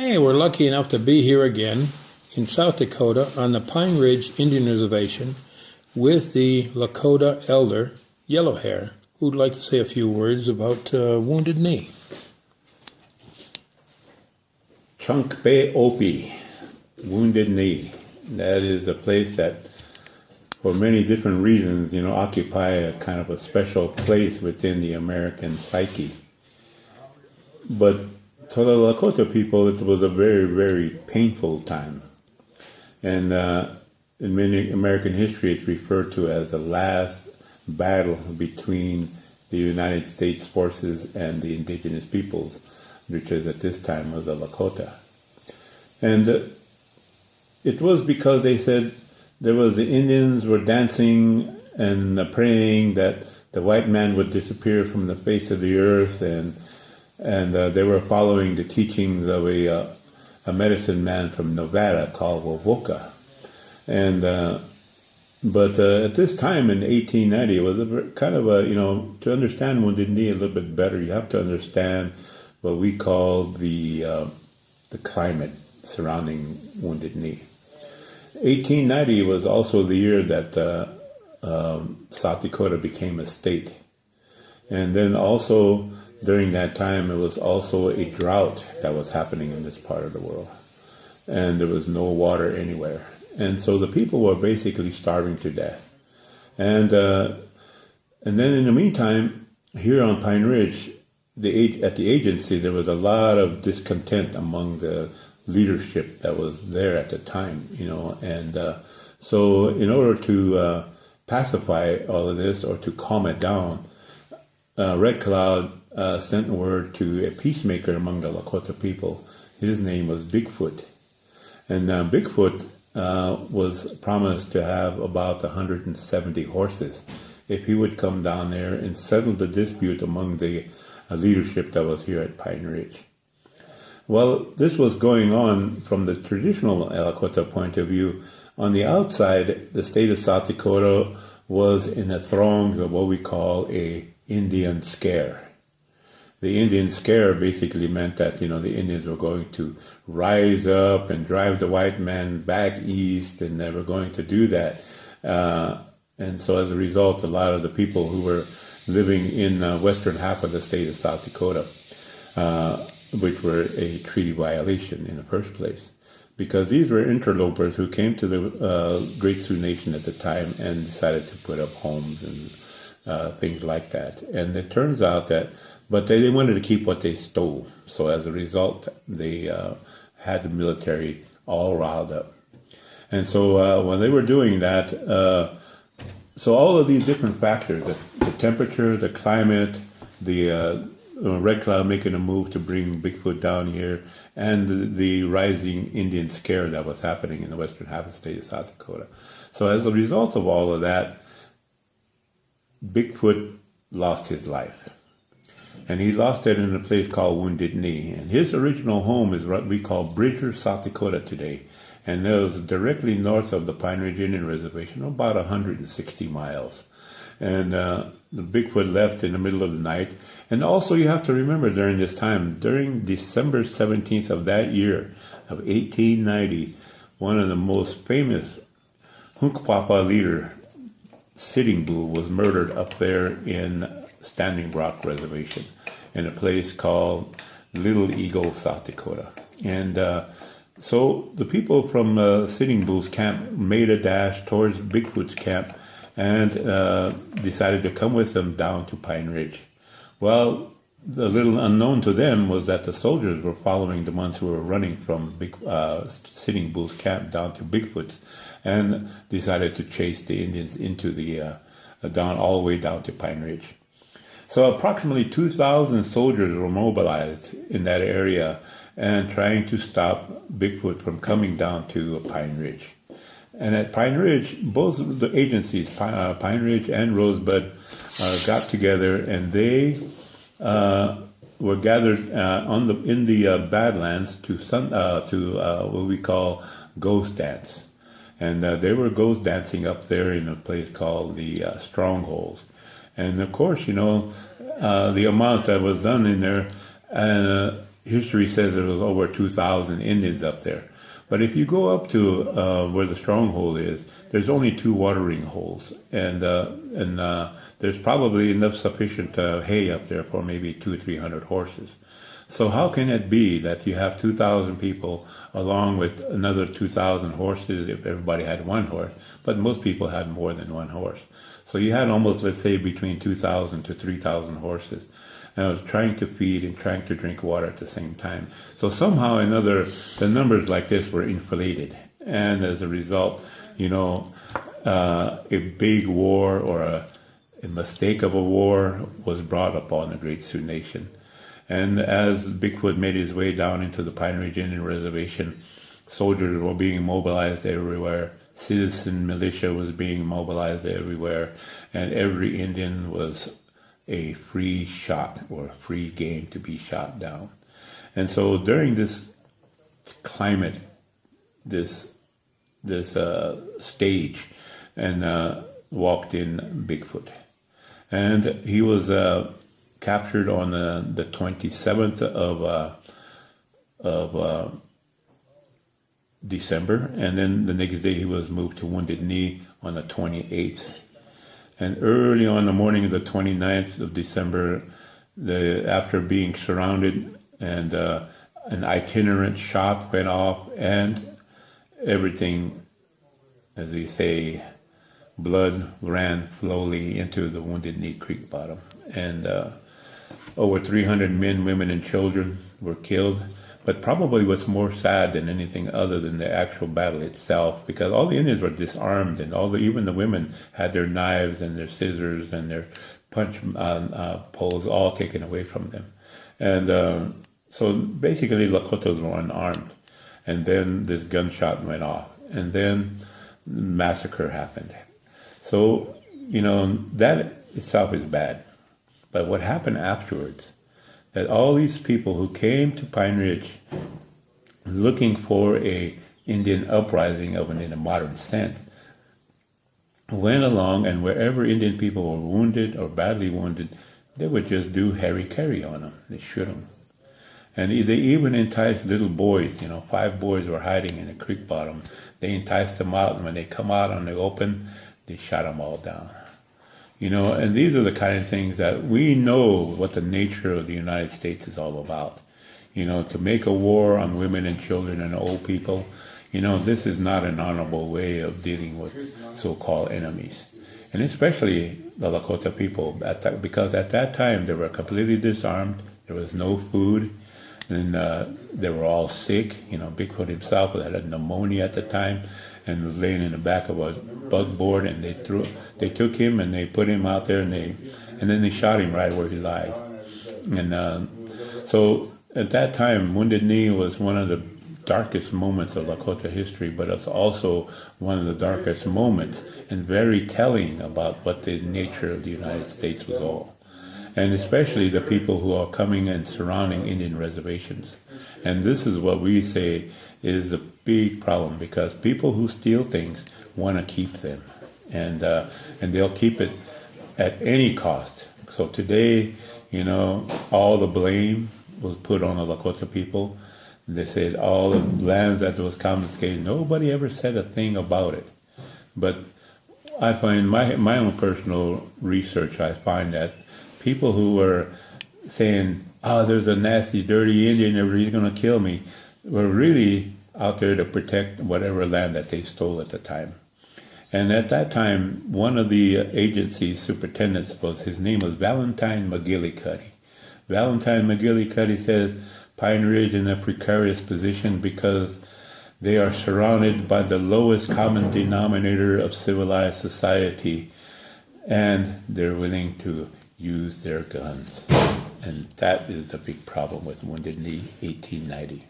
Hey, we're lucky enough to be here again in South Dakota on the Pine Ridge Indian Reservation with the Lakota elder, Yellowhair, who'd like to say a few words about Wounded Knee. Chunkbe Opie, Wounded Knee. That is a place that, for many different reasons, occupy a kind of a special place within the American psyche. But to the Lakota people, it was a very, very painful time. And in many American history, it's referred to as the last battle between the United States forces and the indigenous peoples, which is at this time was the Lakota. And it was because they said the Indians were dancing and praying that the white man would disappear from the face of the earth, and they were following the teachings of a medicine man from Nevada called Wovoka. And but at this time in 1890, it was to understand Wounded Knee a little bit better, you have to understand what we call the climate surrounding Wounded Knee. 1890 was also the year that South Dakota became a state. And then also during that time, it was also a drought that was happening in this part of the world. And there was no water anywhere. And so the people were basically starving to death. And then in the meantime, here on Pine Ridge, at the agency, there was a lot of discontent among the leadership that was there at the time, and so in order to pacify all of this or to calm it down, Red Cloud sent word to a peacemaker among the Lakota people. His name was Bigfoot. And Bigfoot was promised to have about 170 horses if he would come down there and settle the dispute among the leadership that was here at Pine Ridge. Well, this was going on from the traditional Lakota point of view. On the outside, the state of South Dakota was in the throes of what we call a Indian scare. The Indian scare basically meant that, the Indians were going to rise up and drive the white man back east, and they were going to do that. And so as a result, a lot of the people who were living in the western half of the state of South Dakota, which were a treaty violation in the first place, because these were interlopers who came to the Great Sioux Nation at the time and decided to put up homes and things like that. And it turns out but they wanted to keep what they stole. So as a result, they had the military all riled up. And so when they were doing that, so all of these different factors, the temperature, the climate, the Red Cloud making a move to bring Bigfoot down here, and the rising Indian scare that was happening in the western half of the state of South Dakota. So as a result of all of that, Bigfoot lost his life. And he lost it in a place called Wounded Knee. And his original home is what we call Bridger, South Dakota today. And it was directly north of the Pine Ridge Indian Reservation, about 160 miles. And the Bigfoot left in the middle of the night. And also you have to remember during this time, during December 17th of that year of 1890, one of the most famous Hunkpapa leader, Sitting Bull, was murdered up there in Standing Rock Reservation in a place called Little Eagle, South Dakota. And so the people from Sitting Bull's camp made a dash towards Bigfoot's camp and decided to come with them down to Pine Ridge. Well, the little unknown to them was that the soldiers were following the ones who were running from Sitting Bull's camp down to Bigfoot's, and decided to chase the Indians into the all the way down to Pine Ridge. So approximately 2,000 soldiers were mobilized in that area and trying to stop Bigfoot from coming down to Pine Ridge. And at Pine Ridge, both the agencies, Pine Ridge and Rosebud, got together, and they were gathered in the Badlands to what we call ghost dance. And they were ghost dancing up there in a place called the Strongholds. And of course, the amounts that was done in there, history says there was over 2,000 Indians up there. But if you go up to where the stronghold is, there's only 2 watering holes, and there's probably enough sufficient hay up there for maybe 200-300 horses. So how can it be that you have 2,000 people along with another 2,000 horses if everybody had 1 horse, but most people had more than 1 horse? So you had almost, let's say, between 2,000 to 3,000 horses. And I was trying to feed and trying to drink water at the same time. So somehow or another, the numbers like this were inflated. And as a result, a big war or a mistake of a war was brought upon the Great Sioux Nation. And as Bigfoot made his way down into the Pine Ridge Indian Reservation, soldiers were being mobilized everywhere. Citizen militia was being mobilized everywhere. And every Indian was a free shot or free game to be shot down. And so during this climate, this stage, and walked in Bigfoot. And he was captured on the 27th of December, and then the next day he was moved to Wounded Knee on the 28th. And early on the morning of the 29th of December, after being surrounded, and an itinerant shot went off, and everything, as we say, blood ran slowly into the Wounded Knee Creek bottom. And over 300 men, women, and children were killed. But probably what's more sad than anything other than the actual battle itself, because all the Indians were disarmed, and even the women had their knives and their scissors and their punch poles all taken away from them. And so basically Lakotas were unarmed. And then this gunshot went off. And then the massacre happened. So, that itself is bad. But what happened afterwards, that all these people who came to Pine Ridge looking for a Indian uprising in a modern sense, went along, and wherever Indian people were wounded or badly wounded, they would just do hara-kiri on them. They shoot them. And they even enticed little boys, 5 boys were hiding in a creek bottom. They enticed them out, and when they come out on the open, they shot them all down. And these are the kind of things that we know what the nature of the United States is all about. To make a war on women and children and old people, this is not an honorable way of dealing with so-called enemies. And especially the Lakota people, because at that time they were completely disarmed, there was no food, and they were all sick. Bigfoot himself had a pneumonia at the time and was laying in the back of a bug board, and they took him and they put him out there, and then they shot him right where he lied. And so at that time, Wounded Knee was one of the darkest moments of Lakota history, but it's also one of the darkest moments and very telling about what the nature of the United States was all. And especially the people who are coming and surrounding Indian reservations. And this is what we say is the big problem, because people who steal things want to keep them, and they'll keep it at any cost. So today, all the blame was put on the Lakota people. They said all the lands that was confiscated, nobody ever said a thing about it. But I find my own personal research, I find that people who were saying, there's a nasty, dirty Indian over here, he's going to kill me, were really out there to protect whatever land that they stole at the time. And at that time, one of the agency's superintendents his name was Valentine McGillicuddy. Valentine McGillicuddy says Pine Ridge is in a precarious position because they are surrounded by the lowest common denominator of civilized society, and they're willing to use their guns. And that is the big problem with Wounded Knee 1890.